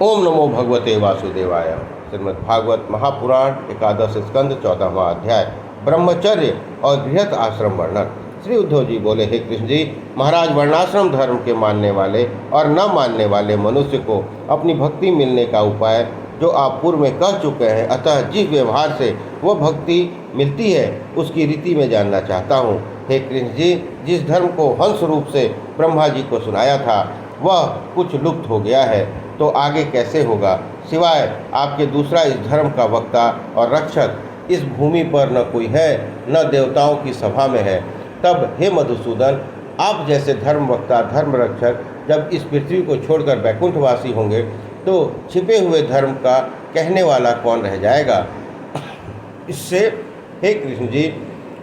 ओम नमो भगवते वासुदेवाय। श्रीमद् भागवत महापुराण एकादश स्कंद 14वां अध्याय ब्रह्मचर्य और गृहस्थ आश्रम वर्णन। श्री उद्धव जी बोले, हे कृष्ण जी, महाराज, वर्णाश्रम धर्म के मानने वाले और न मानने वाले मनुष्य को अपनी भक्ति मिलने का उपाय जो आप पूर्व में कह चुके हैं, अतः जिस व्यवहार से वह भक्ति मिलती है उसकी रीति में जानना चाहता हूँ। हे कृष्ण जी, जिस धर्म को हंस रूप से ब्रह्मा जी को सुनाया था वह कुछ लुप्त हो गया है, तो आगे कैसे होगा? सिवाय आपके दूसरा इस धर्म का वक्ता और रक्षक इस भूमि पर न कोई है, न देवताओं की सभा में है। तब हे मधुसूदन, आप जैसे धर्म वक्ता, धर्म रक्षक जब इस पृथ्वी को छोड़कर वैकुंठवासी होंगे तो छिपे हुए धर्म का कहने वाला कौन रह जाएगा? इससे हे कृष्ण जी,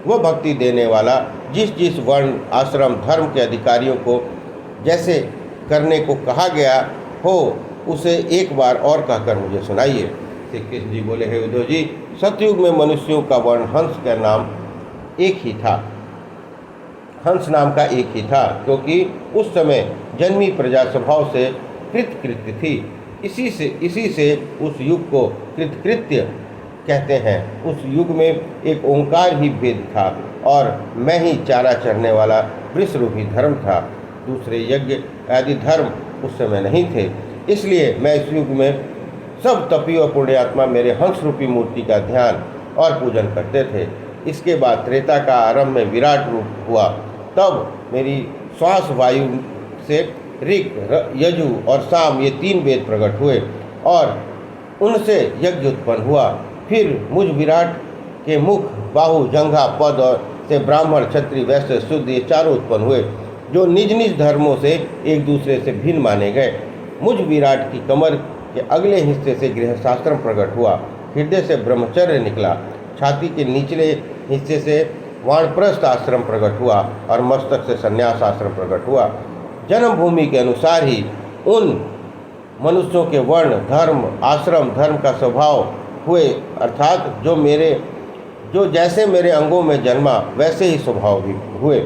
वह भक्ति देने वाला जिस जिस वर्ण आश्रम धर्म के अधिकारियों को जैसे करने को कहा गया हो उसे एक बार और कहकर मुझे सुनाइए। श्री कृष्ण जी बोले, हे उद्धव जी, सतयुग में मनुष्यों का वर्ण हंस का नाम एक ही था, हंस नाम का एक ही था, क्योंकि उस समय जन्मी प्रजा स्वभाव से कृतकृत्य थी। इसी से उस युग को कृतकृत्य कहते हैं। उस युग में एक ओंकार ही वेद था और मैं ही चारा चरने वाला वृषरूपी धर्म था। दूसरे यज्ञ आदि धर्म उस समय नहीं थे, इसलिए मैं इस युग में सब तपी और पुण्यात्मा मेरे हंस रूपी मूर्ति का ध्यान और पूजन करते थे। इसके बाद त्रेता का आरंभ में विराट रूप हुआ। तब मेरी श्वास वायु से ऋक, यजु और साम ये 3 वेद प्रकट हुए और उनसे यज्ञ उत्पन्न हुआ। फिर मुझ विराट के मुख, बाहु, जंघा, पद और से ब्राह्मण, क्षत्रिय, वैश्य, शूद्र ये चारों उत्पन्न हुए, जो निज निज धर्मों से एक दूसरे से भिन्न माने गए। मुझ विराट की कमर के अगले हिस्से से गृहस्थाश्रम प्रकट हुआ, हृदय से ब्रह्मचर्य निकला, छाती के निचले हिस्से से वानप्रस्थ आश्रम प्रकट हुआ और मस्तक से संन्यास आश्रम प्रकट हुआ। जन्मभूमि के अनुसार ही उन मनुष्यों के वर्ण, धर्म, आश्रम, धर्म का स्वभाव हुए, अर्थात जो जैसे मेरे अंगों में जन्मा वैसे ही स्वभाव भी हुए।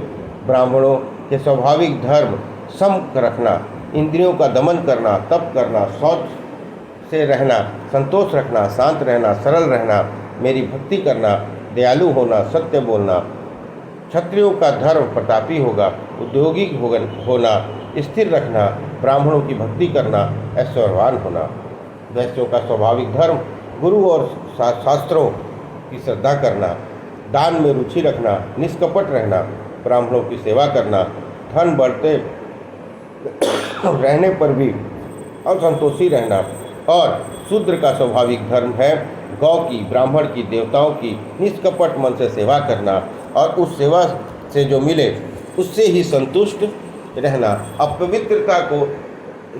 ब्राह्मणों के स्वाभाविक धर्म सम रखना, इंद्रियों का दमन करना, तप करना, शौच से रहना, संतोष रखना, शांत रहना, सरल रहना, मेरी भक्ति करना, दयालु होना, सत्य बोलना। क्षत्रियों का धर्म प्रतापी होगा, उद्योगिक होना, स्थिर रखना, ब्राह्मणों की भक्ति करना, ऐश्वर्यवान होना। वैश्यों का स्वाभाविक धर्म गुरु और शास्त्रों की श्रद्धा करना, दान में रुचि रखना, निष्कपट रहना, ब्राह्मणों की सेवा करना, धन बढ़ते रहने पर भी असंतोषी रहना। और शूद्र का स्वाभाविक धर्म है गौ की, ब्राह्मण की, देवताओं की निष्कपट मन से सेवा करना और उस सेवा से जो मिले उससे ही संतुष्ट रहना। अपवित्रता को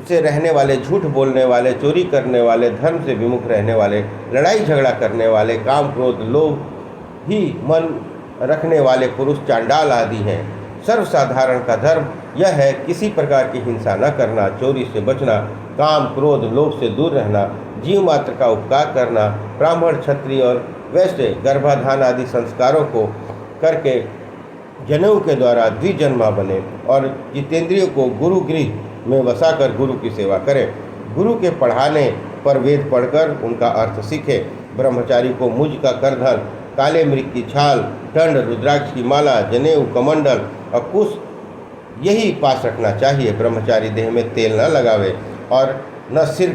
से रहने वाले, झूठ बोलने वाले, चोरी करने वाले, धर्म से विमुख रहने वाले, लड़ाई झगड़ा करने वाले, काम, क्रोध, लोभ ही मन रखने वाले पुरुष चांडाल आदि हैं। सर्वसाधारण का धर्म यह है किसी प्रकार की हिंसा न करना, चोरी से बचना, काम, क्रोध, लोभ से दूर रहना, जीव मात्र का उपकार करना, ब्राह्मण, क्षत्रिय और वैश्य गर्भाधान आदि संस्कारों को करके जनेऊ के द्वारा द्विजन्मा बने और जितेंद्रियों को गुरु गृह में बसाकर गुरु की सेवा करें। गुरु के पढ़ाने पर वेद पढ़कर उनका अर्थ सीखे। ब्रह्मचारी को मुझ का करधन, काले मृग की छाल, दंड, रुद्राक्ष की माला, जनेऊ, कमंडल और कुश यही पास रखना चाहिए। ब्रह्मचारी देह में तेल न लगावे और न सिर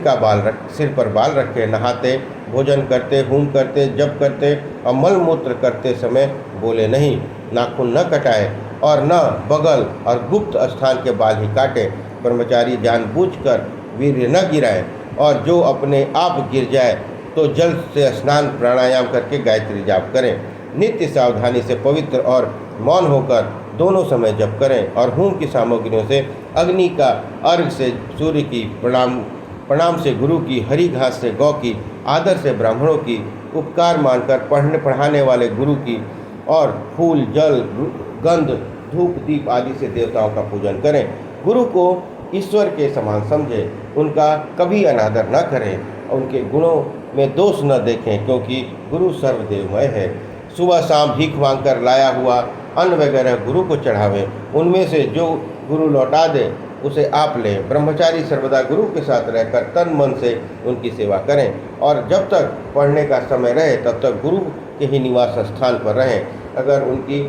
पर बाल रखे। नहाते, भोजन करते, होम करते, जप करते और मल मूत्र करते समय बोले नहीं। नाखून न कटाए और न बगल और गुप्त स्थान के बाल ही काटे। ब्रह्मचारी जानबूझकर वीर्य न गिराए और जो अपने आप गिर जाए तो जल से स्नान, प्राणायाम करके गायत्री जाप करें। नित्य सावधानी से पवित्र और मौन होकर दोनों समय जप करें और होम की सामग्रियों से अग्नि का, अर्घ से सूर्य की, प्रणाम से गुरु की, हरी घास से गौ की, आदर से ब्राह्मणों की, उपकार मानकर पढ़ाने वाले गुरु की और फूल, जल, गंध, धूप, दीप आदि से देवताओं का पूजन करें। गुरु को ईश्वर के समान समझें, उनका कभी अनादर न करें, उनके गुणों में दोष न देखें, क्योंकि गुरु सर्वदेवमय है। सुबह शाम भीख मांगकर लाया हुआ अन्न वगैरह गुरु को चढ़ावें। उनमें से जो गुरु लौटा दे उसे आप लें। ब्रह्मचारी सर्वदा गुरु के साथ रहकर तन मन से उनकी सेवा करें और जब तक पढ़ने का समय रहे तब तक गुरु के ही निवास स्थान पर रहें। अगर उनकी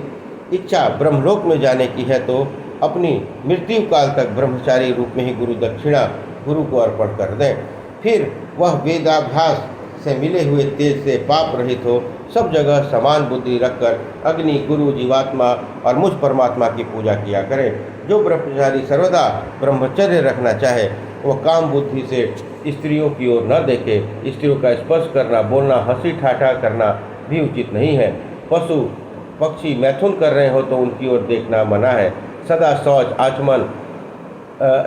इच्छा ब्रह्मलोक में जाने की है तो अपनी मृत्यु काल तक ब्रह्मचारी रूप में ही गुरु दक्षिणा गुरु को अर्पण कर दें। फिर वह वेदाभ्यास से मिले हुए तेज से पाप रहित हो, सब जगह समान बुद्धि रखकर अग्नि, गुरु, जीवात्मा और मुझ परमात्मा की पूजा किया करें। जो ब्रह्मचारी सर्वदा ब्रह्मचर्य रखना चाहे वह काम बुद्धि से स्त्रियों की ओर न देखे। स्त्रियों का स्पर्श करना, बोलना, हंसी ठाठा करना भी उचित नहीं है। पशु पक्षी मैथुन कर रहे हो तो उनकी ओर देखना मना है। सदा शौच, आचमन,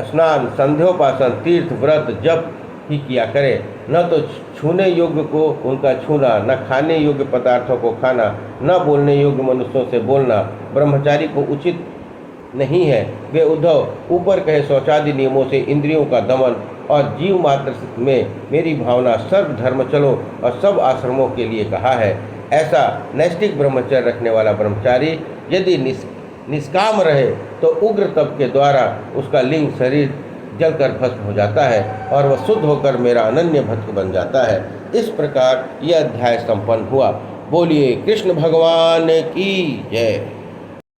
स्नान, संध्योपासन, तीर्थ, व्रत, जप ही किया करे। न तो छूने योग्य को उनका छूना, न खाने योग्य पदार्थों को खाना, न बोलने योग्य मनुष्यों से बोलना ब्रह्मचारी को उचित नहीं है। वे उद्धव ऊपर कहे शौचादि नियमों से इंद्रियों का दमन और जीव मात्र में मेरी भावना सर्व धर्म चलो और सब आश्रमों के लिए कहा है। ऐसा नैष्ठिक ब्रह्मचर्य रखने वाला ब्रह्मचारी यदि निष्काम रहे तो उग्र तप के द्वारा उसका लिंग शरीर जलकर भस्म हो जाता है और वह शुद्ध होकर मेरा अनन्य भक्त बन जाता है। इस प्रकार यह अध्याय संपन्न हुआ। बोलिए कृष्ण भगवान की जय।